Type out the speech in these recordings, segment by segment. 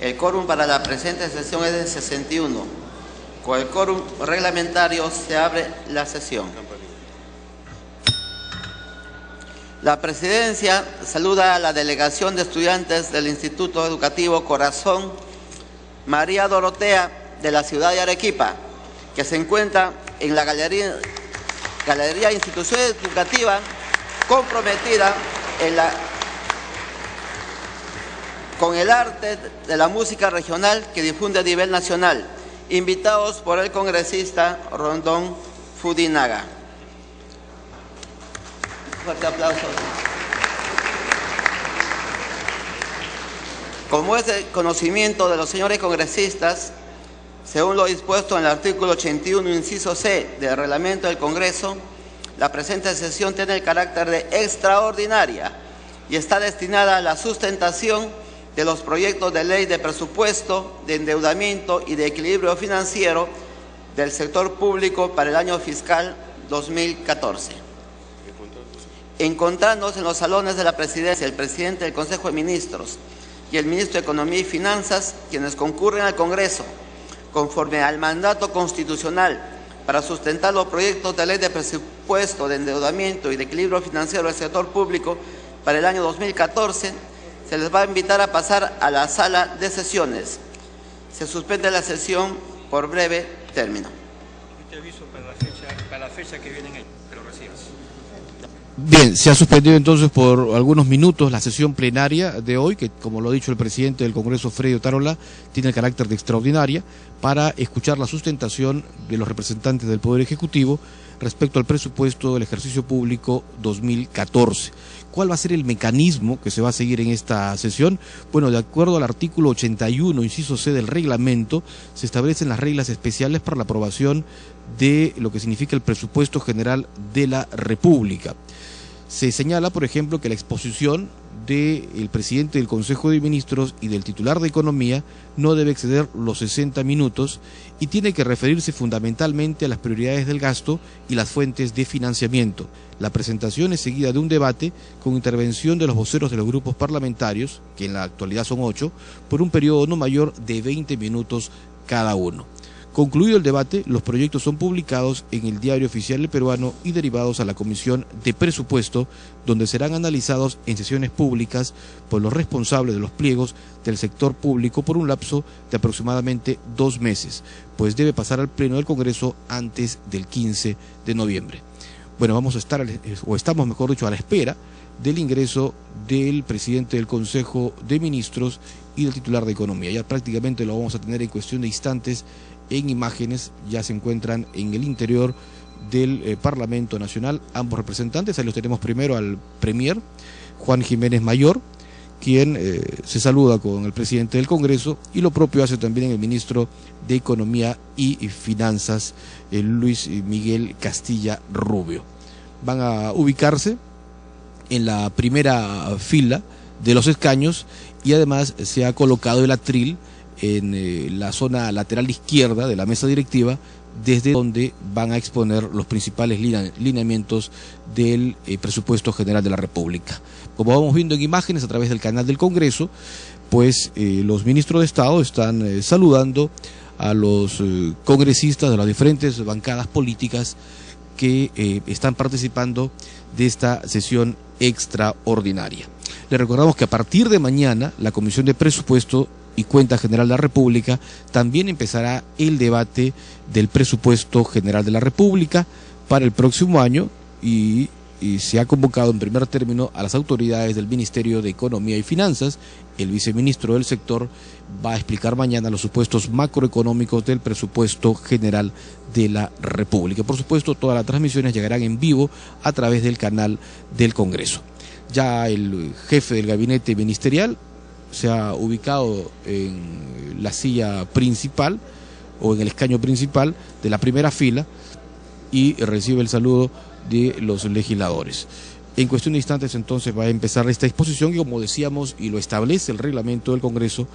El quórum para la presente sesión es de 61. Con el quórum reglamentario se abre la sesión. La Presidencia saluda a la delegación de estudiantes del Instituto Educativo Corazón María Dorotea de la ciudad de Arequipa, que se encuentra en la Galería Institución Educativa comprometida con el arte de la música regional que difunde a nivel nacional, invitados por el congresista Rondón Fudinaga. Fuerte aplauso. Como es de conocimiento de los señores congresistas, según lo dispuesto en el artículo 81, inciso C del reglamento del Congreso, la presente sesión tiene el carácter de extraordinaria y está destinada a la sustentación de los proyectos de ley de presupuesto, de endeudamiento y de equilibrio financiero del sector público para el año fiscal 2014. Encontrándose en los salones de la Presidencia el presidente del Consejo de Ministros y el ministro de Economía y Finanzas, quienes concurren al Congreso conforme al mandato constitucional para sustentar los proyectos de ley de presupuesto, de endeudamiento y de equilibrio financiero del sector público para el año 2014, se les va a invitar a pasar a la sala de sesiones. Se suspende la sesión por breve término. Te aviso para la fecha que vienen ellos, que lo recibas. Bien, se ha suspendido entonces por algunos minutos la sesión plenaria de hoy, que como lo ha dicho el presidente del Congreso, Freddy Otárola, tiene el carácter de extraordinaria, para escuchar la sustentación de los representantes del Poder Ejecutivo respecto al presupuesto del ejercicio público 2014. ¿Cuál va a ser el mecanismo que se va a seguir en esta sesión? Bueno, de acuerdo al artículo 81, inciso C del reglamento, se establecen las reglas especiales para la aprobación de lo que significa el presupuesto general de la República. Se señala, por ejemplo, que la exposición del presidente del Consejo de Ministros y del titular de Economía no debe exceder los 60 minutos y tiene que referirse fundamentalmente a las prioridades del gasto y las fuentes de financiamiento. La presentación es seguida de un debate con intervención de los voceros de los grupos parlamentarios, que en la actualidad son 8, por un periodo no mayor de 20 minutos cada uno. Concluido el debate, los proyectos son publicados en el Diario Oficial del Peruano y derivados a la Comisión de Presupuesto, donde serán analizados en sesiones públicas por los responsables de los pliegos del sector público por un lapso de aproximadamente 2 meses, pues debe pasar al Pleno del Congreso antes del 15 de noviembre. Bueno, vamos a estar, o estamos mejor dicho, a la espera del ingreso del presidente del Consejo de Ministros y del titular de Economía. Ya prácticamente lo vamos a tener en cuestión de instantes en imágenes, ya se encuentran en el interior del Parlamento Nacional ambos representantes. Ahí los tenemos primero al Premier, Juan Jiménez Mayor, quien se saluda con el presidente del Congreso, y lo propio hace también el ministro de Economía y Finanzas, Luis Miguel Castilla Rubio. Van a ubicarse en la primera fila de los escaños y además se ha colocado el atril en la zona lateral izquierda de la mesa directiva, desde donde van a exponer los principales lineamientos del presupuesto general de la República. Como vamos viendo en imágenes a través del canal del Congreso, pues los ministros de Estado están saludando a los congresistas de las diferentes bancadas políticas que están participando de esta sesión extraordinaria. Le recordamos que a partir de mañana la Comisión de Presupuesto y Cuenta General de la República también empezará el debate del presupuesto general de la República para el próximo año y se ha convocado en primer término a las autoridades del Ministerio de Economía y Finanzas. El viceministro del sector va a explicar mañana los supuestos macroeconómicos del presupuesto general de la República. Por supuesto, todas las transmisiones llegarán en vivo a través del canal del Congreso. Ya el jefe del gabinete ministerial se ha ubicado en la silla principal o en el escaño principal de la primera fila y recibe el saludo de los legisladores. En cuestión de instantes entonces va a empezar esta exposición que, como decíamos y lo establece el reglamento del Congreso,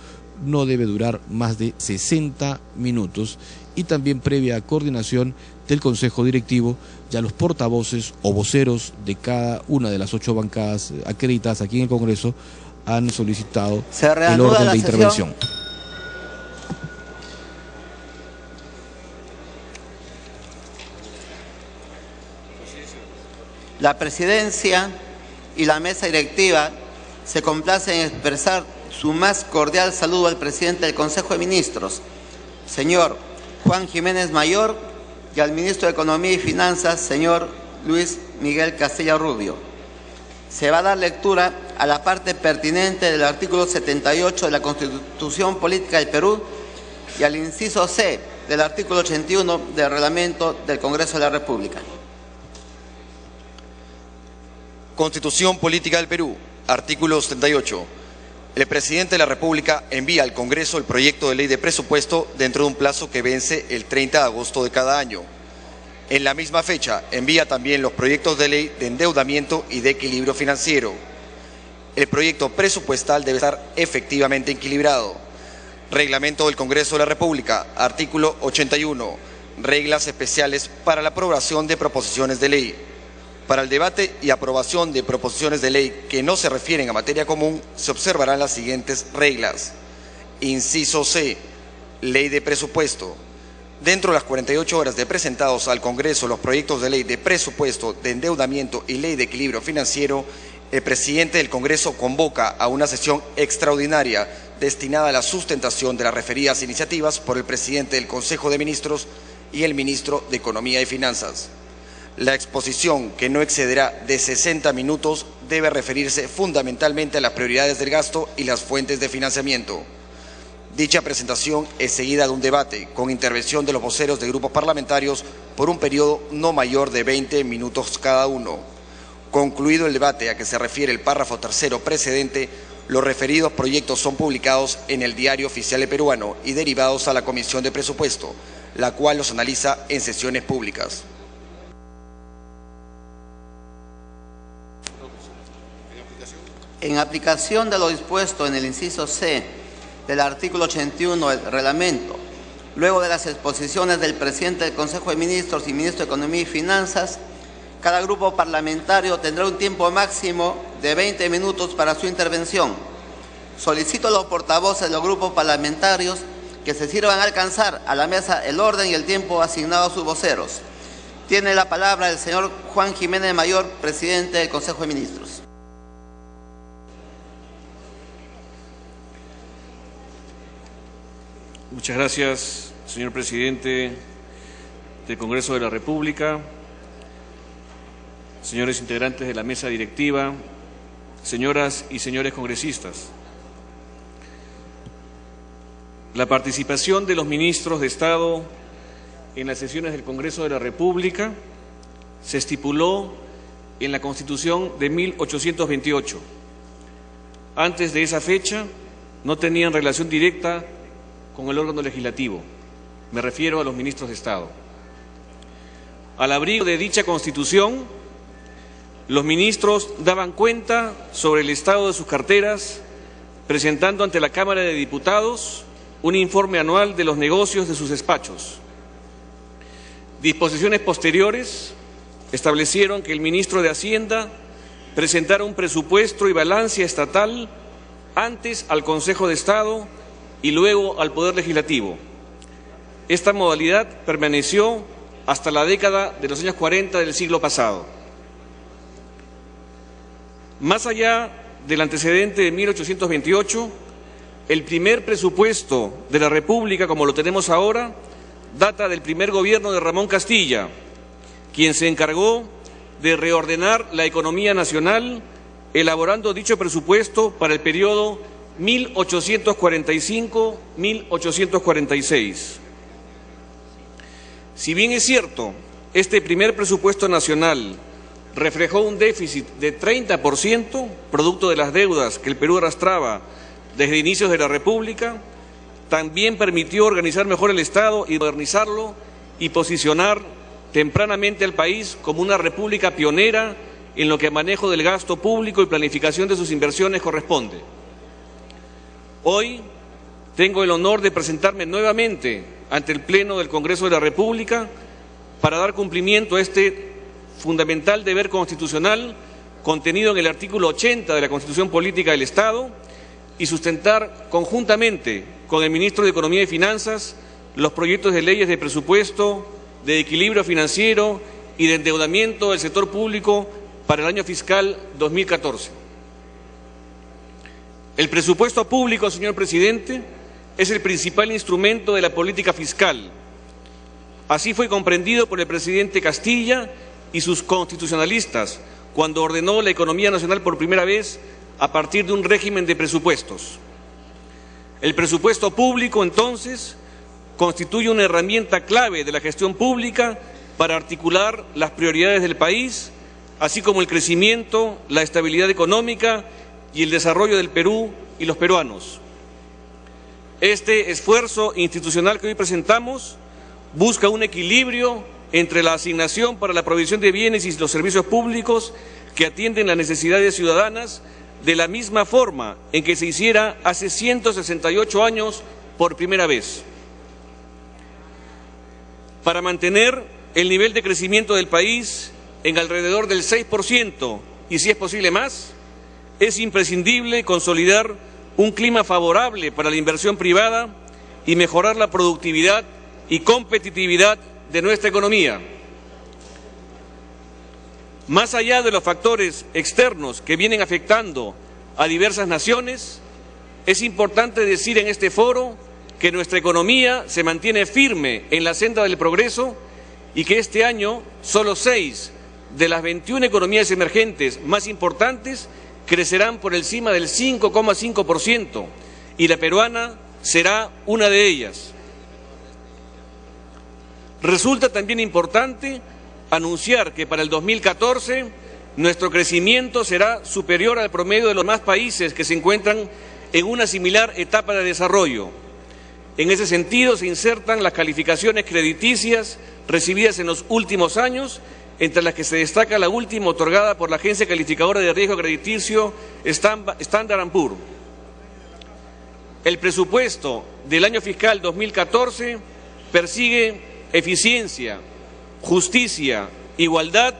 no debe durar más de 60 minutos y también previa coordinación del Consejo Directivo. Ya los portavoces o voceros de cada una de las 8 bancadas acreditadas aquí en el Congreso han solicitado el orden de intervención. La Presidencia y la Mesa Directiva se complacen en expresar su más cordial saludo al presidente del Consejo de Ministros, señor Juan Jiménez Mayor, y al ministro de Economía y Finanzas, señor Luis Miguel Castilla Rubio. Se va a dar lectura a la parte pertinente del artículo 78 de la Constitución Política del Perú y al inciso C del artículo 81 del Reglamento del Congreso de la República. Constitución Política del Perú, artículo 78. El presidente de la República envía al Congreso el proyecto de ley de presupuesto dentro de un plazo que vence el 30 de agosto de cada año. En la misma fecha, envía también los proyectos de ley de endeudamiento y de equilibrio financiero. El proyecto presupuestal debe estar efectivamente equilibrado. Reglamento del Congreso de la República, artículo 81. Reglas especiales para la aprobación de proposiciones de ley. Para el debate y aprobación de proposiciones de ley que no se refieren a materia común, se observarán las siguientes reglas. Inciso C. Ley de presupuesto. Dentro de las 48 horas de presentados al Congreso los proyectos de ley de presupuesto, de endeudamiento y ley de equilibrio financiero, el presidente del Congreso convoca a una sesión extraordinaria destinada a la sustentación de las referidas iniciativas por el presidente del Consejo de Ministros y el ministro de Economía y Finanzas. La exposición, que no excederá de 60 minutos, debe referirse fundamentalmente a las prioridades del gasto y las fuentes de financiamiento. Dicha presentación es seguida de un debate con intervención de los voceros de grupos parlamentarios por un periodo no mayor de 20 minutos cada uno. Concluido el debate a que se refiere el párrafo tercero precedente, los referidos proyectos son publicados en el Diario Oficial Peruano y derivados a la Comisión de Presupuesto, la cual los analiza en sesiones públicas. En aplicación de lo dispuesto en el inciso C del artículo 81 del reglamento, luego de las exposiciones del presidente del Consejo de Ministros y ministro de Economía y Finanzas, cada grupo parlamentario tendrá un tiempo máximo de 20 minutos para su intervención. Solicito a los portavoces de los grupos parlamentarios que se sirvan a alcanzar a la mesa el orden y el tiempo asignado a sus voceros. Tiene la palabra el señor Juan Jiménez Mayor, presidente del Consejo de Ministros. Muchas gracias, señor presidente del Congreso de la República, señores integrantes de la mesa directiva, señoras y señores congresistas. La participación de los ministros de Estado en las sesiones del Congreso de la República se estipuló en la Constitución de 1828. Antes de esa fecha no tenían relación directa con el órgano legislativo, me refiero a los ministros de Estado. Al abrigo de dicha Constitución, los ministros daban cuenta sobre el estado de sus carteras, presentando ante la Cámara de Diputados un informe anual de los negocios de sus despachos. Disposiciones posteriores establecieron que el ministro de Hacienda presentara un presupuesto y balance estatal antes al Consejo de Estado y luego al Poder Legislativo. Esta modalidad permaneció hasta la década de los años 40 del siglo pasado. Más allá del antecedente de 1828, el primer presupuesto de la República, como lo tenemos ahora, data del primer gobierno de Ramón Castilla, quien se encargó de reordenar la economía nacional, elaborando dicho presupuesto para el periodo 1845-1846. Si bien es cierto, este primer presupuesto nacional reflejó un déficit de 30%, producto de las deudas que el Perú arrastraba desde inicios de la República, también permitió organizar mejor el Estado y modernizarlo y posicionar tempranamente al país como una república pionera en lo que a manejo del gasto público y planificación de sus inversiones corresponde. Hoy tengo el honor de presentarme nuevamente ante el Pleno del Congreso de la República para dar cumplimiento a este fundamental deber constitucional contenido en el artículo 80 de la Constitución Política del Estado y sustentar conjuntamente con el ministro de Economía y Finanzas los proyectos de leyes de presupuesto, de equilibrio financiero y de endeudamiento del sector público para el año fiscal 2014. El presupuesto público, señor presidente, es el principal instrumento de la política fiscal. Así fue comprendido por el presidente Castilla y sus constitucionalistas cuando ordenó la economía nacional por primera vez a partir de un régimen de presupuestos. El presupuesto público, entonces, constituye una herramienta clave de la gestión pública para articular las prioridades del país, así como el crecimiento, la estabilidad económica y el desarrollo del Perú y los peruanos. Este esfuerzo institucional que hoy presentamos busca un equilibrio entre la asignación para la provisión de bienes y los servicios públicos que atienden las necesidades ciudadanas de la misma forma en que se hiciera hace 168 años por primera vez. Para mantener el nivel de crecimiento del país en alrededor del 6% y, si es posible, más, es imprescindible consolidar un clima favorable para la inversión privada y mejorar la productividad y competitividad de nuestra economía. Más allá de los factores externos que vienen afectando a diversas naciones, es importante decir en este foro que nuestra economía se mantiene firme en la senda del progreso y que este año solo 6 de las 21 economías emergentes más importantes crecerán por encima del 5,5% y la peruana será una de ellas. Resulta también importante anunciar que para el 2014 nuestro crecimiento será superior al promedio de los demás países que se encuentran en una similar etapa de desarrollo. En ese sentido se insertan las calificaciones crediticias recibidas en los últimos años, entre las que se destaca la última otorgada por la agencia calificadora de riesgo crediticio Standard & Poor's. El presupuesto del año fiscal 2014 persigue eficiencia, justicia, igualdad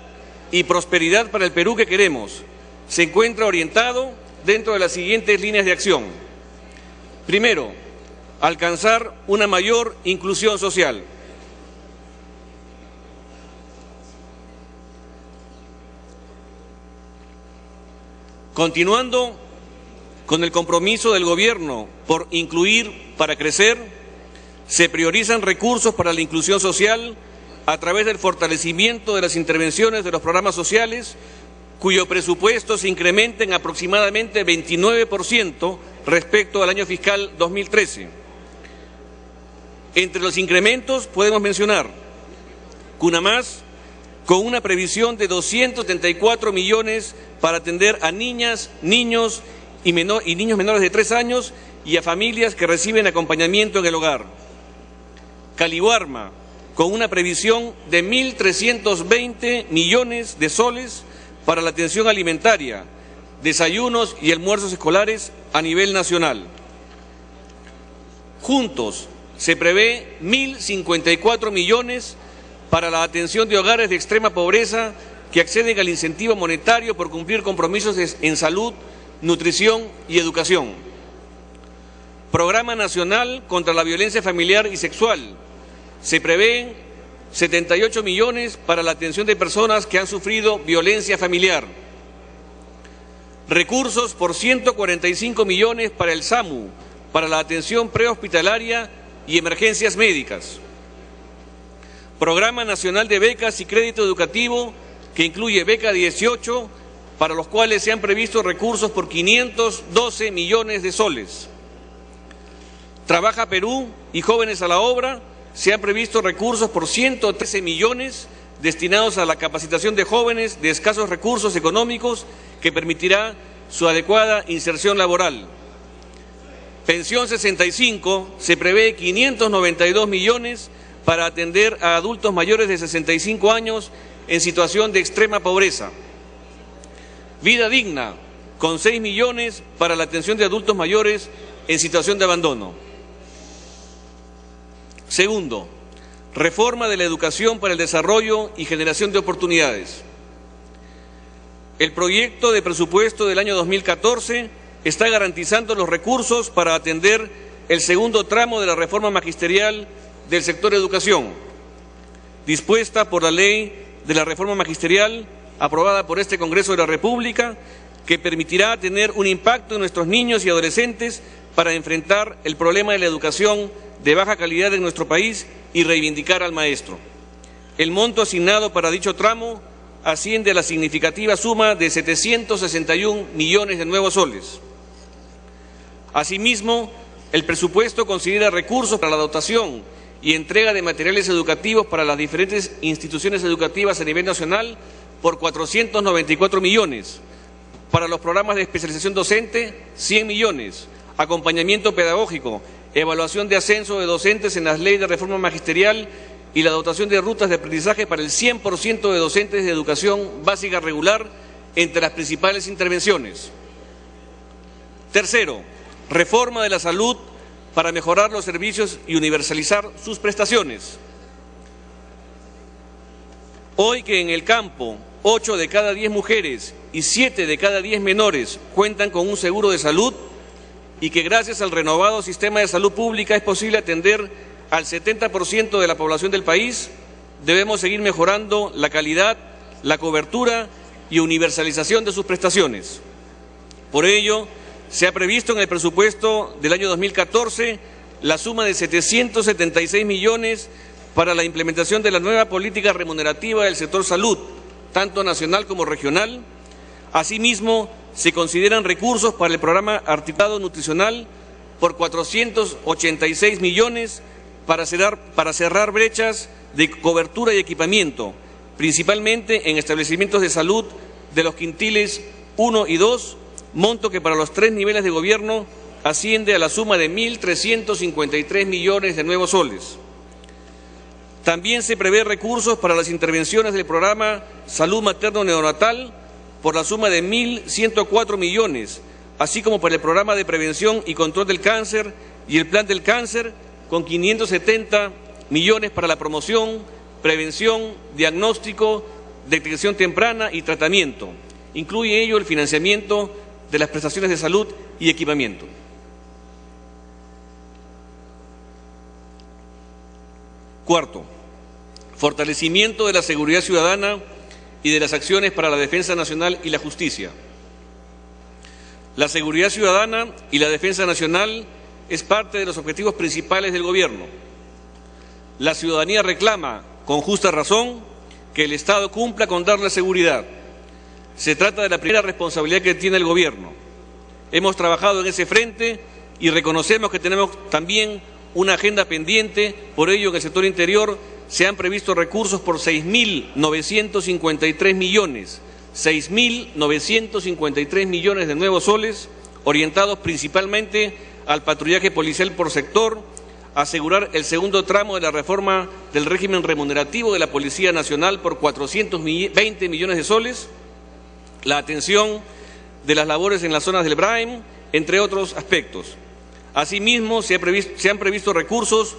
y prosperidad para el Perú que queremos. Se encuentra orientado dentro de las siguientes líneas de acción. Primero, alcanzar una mayor inclusión social. Continuando con el compromiso del Gobierno por incluir para crecer, se priorizan recursos para la inclusión social a través del fortalecimiento de las intervenciones de los programas sociales, cuyo presupuesto se incrementa en aproximadamente 29% respecto al año fiscal 2013. Entre los incrementos podemos mencionar Cunamás, con una previsión de 274 millones para atender a niñas, niños y niños menores de 3 años y a familias que reciben acompañamiento en el hogar. Caliwarma, con una previsión de 1.320 millones de soles para la atención alimentaria, desayunos y almuerzos escolares a nivel nacional. Juntos, se prevé 1.054 millones para la atención de hogares de extrema pobreza que acceden al incentivo monetario por cumplir compromisos en salud, nutrición y educación. Programa Nacional contra la Violencia Familiar y Sexual. Se prevén 78 millones para la atención de personas que han sufrido violencia familiar. Recursos por 145 millones para el SAMU, para la atención prehospitalaria y emergencias médicas. Programa Nacional de Becas y Crédito Educativo, que incluye Beca 18, para los cuales se han previsto recursos por 512 millones de soles. Trabaja Perú y Jóvenes a la Obra, se han previsto recursos por 113 millones destinados a la capacitación de jóvenes de escasos recursos económicos que permitirá su adecuada inserción laboral. Pensión 65, se prevé 592 millones para atender a adultos mayores de 65 años en situación de extrema pobreza. Vida Digna, con 6 millones para la atención de adultos mayores en situación de abandono. Segundo, reforma de la educación para el desarrollo y generación de oportunidades. El proyecto de presupuesto del año 2014 está garantizando los recursos para atender el segundo tramo de la reforma magisterial del sector educación, dispuesta por la Ley de la Reforma Magisterial aprobada por este Congreso de la República, que permitirá tener un impacto en nuestros niños y adolescentes para enfrentar el problema de la educación de baja calidad en nuestro país y reivindicar al maestro. El monto asignado para dicho tramo asciende a la significativa suma de 761 millones de nuevos soles. Asimismo, el presupuesto considera recursos para la dotación y entrega de materiales educativos para las diferentes instituciones educativas a nivel nacional por 494 millones, para los programas de especialización docente, 100 millones, acompañamiento pedagógico, evaluación de ascenso de docentes en las leyes de reforma magisterial y la dotación de rutas de aprendizaje para el 100% de docentes de educación básica regular, entre las principales intervenciones. Tercero, reforma de la salud para mejorar los servicios y universalizar sus prestaciones. Hoy que en el campo 8 de cada 10 mujeres y 7 de cada 10 menores cuentan con un seguro de salud y que gracias al renovado sistema de salud pública es posible atender al 70% de la población del país, debemos seguir mejorando la calidad, la cobertura y universalización de sus prestaciones. Por ello, se ha previsto en el presupuesto del año 2014 la suma de 776 millones para la implementación de la nueva política remunerativa del sector salud, tanto nacional como regional. Asimismo, se consideran recursos para el programa articulado nutricional por 486 millones para cerrar brechas de cobertura y equipamiento, principalmente en establecimientos de salud de los quintiles 1 y 2, monto que para los 3 niveles de gobierno asciende a la suma de 1.353 millones de nuevos soles. También se prevé recursos para las intervenciones del programa Salud Materno-Neonatal por la suma de 1.104 millones, así como para el programa de prevención y control del cáncer y el plan del cáncer con 570 millones para la promoción, prevención, diagnóstico, detección temprana y tratamiento. Incluye ello el financiamiento de las prestaciones de salud y equipamiento. Cuarto, fortalecimiento de la seguridad ciudadana y de las acciones para la defensa nacional y la justicia. La seguridad ciudadana y la defensa nacional es parte de los objetivos principales del Gobierno. La ciudadanía reclama, con justa razón, que el Estado cumpla con darle seguridad. Se trata de la primera responsabilidad que tiene el Gobierno. Hemos trabajado en ese frente y reconocemos que tenemos también una agenda pendiente. Por ello, en el sector interior se han previsto recursos por 6.953 millones, 6.953 millones de nuevos soles, orientados principalmente al patrullaje policial por sector, asegurar el segundo tramo de la reforma del régimen remunerativo de la Policía Nacional por 420 millones de soles, la atención de las labores en las zonas del Braem, entre otros aspectos. Asimismo, se han previsto recursos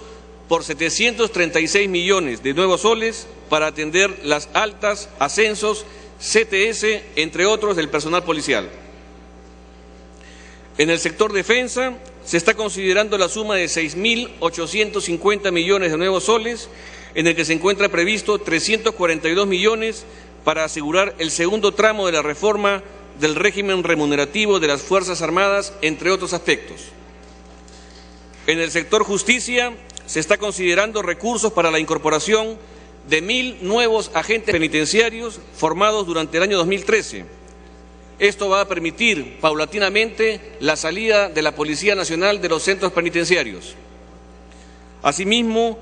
por 736 millones de nuevos soles para atender las altas, ascensos, CTS, entre otros, del personal policial. En el sector defensa se está considerando la suma de 6.850 millones de nuevos soles, en el que se encuentra previsto 342 millones para asegurar el segundo tramo de la reforma del régimen remunerativo de las Fuerzas Armadas, entre otros aspectos. En el sector justicia se está considerando recursos para la incorporación de 1.000 nuevos agentes penitenciarios formados durante el año 2013. Esto va a permitir paulatinamente la salida de la Policía Nacional de los centros penitenciarios. Asimismo,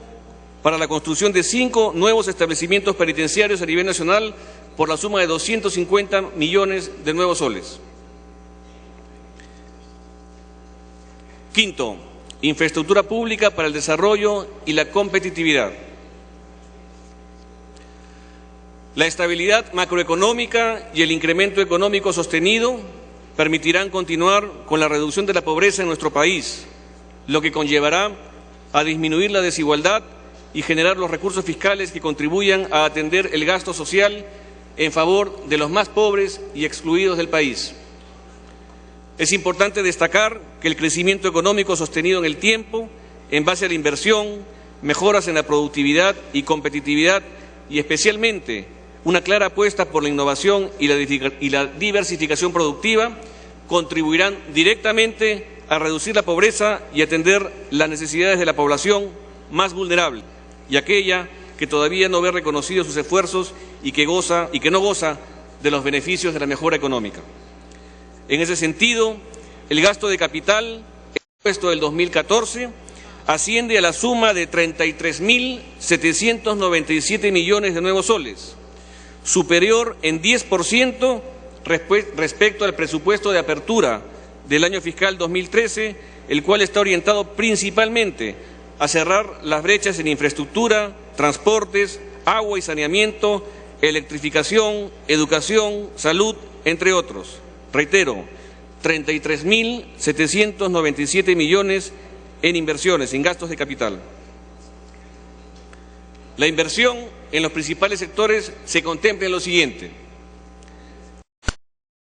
para la construcción de 5 nuevos establecimientos penitenciarios a nivel nacional por la suma de 250 millones de nuevos soles. Quinto, infraestructura pública para el desarrollo y la competitividad. La estabilidad macroeconómica y el incremento económico sostenido permitirán continuar con la reducción de la pobreza en nuestro país, lo que conllevará a disminuir la desigualdad y generar los recursos fiscales que contribuyan a atender el gasto social en favor de los más pobres y excluidos del país. Es importante destacar que el crecimiento económico sostenido en el tiempo, en base a la inversión, mejoras en la productividad y competitividad y especialmente Una clara apuesta por la innovación y la diversificación productiva contribuirán directamente a reducir la pobreza y atender las necesidades de la población más vulnerable y aquella que todavía no ve reconocidos sus esfuerzos y que no goza de los beneficios de la mejora económica. En ese sentido, el gasto de capital, el presupuesto del 2014, asciende a la suma de 33.797 millones de nuevos soles, superior en 10% respecto al presupuesto de apertura del año fiscal 2013, el cual está orientado principalmente a cerrar las brechas en infraestructura, transportes, agua y saneamiento, electrificación, educación, salud, entre otros. Reitero, 33.797 millones en inversiones, en gastos de capital. La inversión en los principales sectores se contempla en lo siguiente: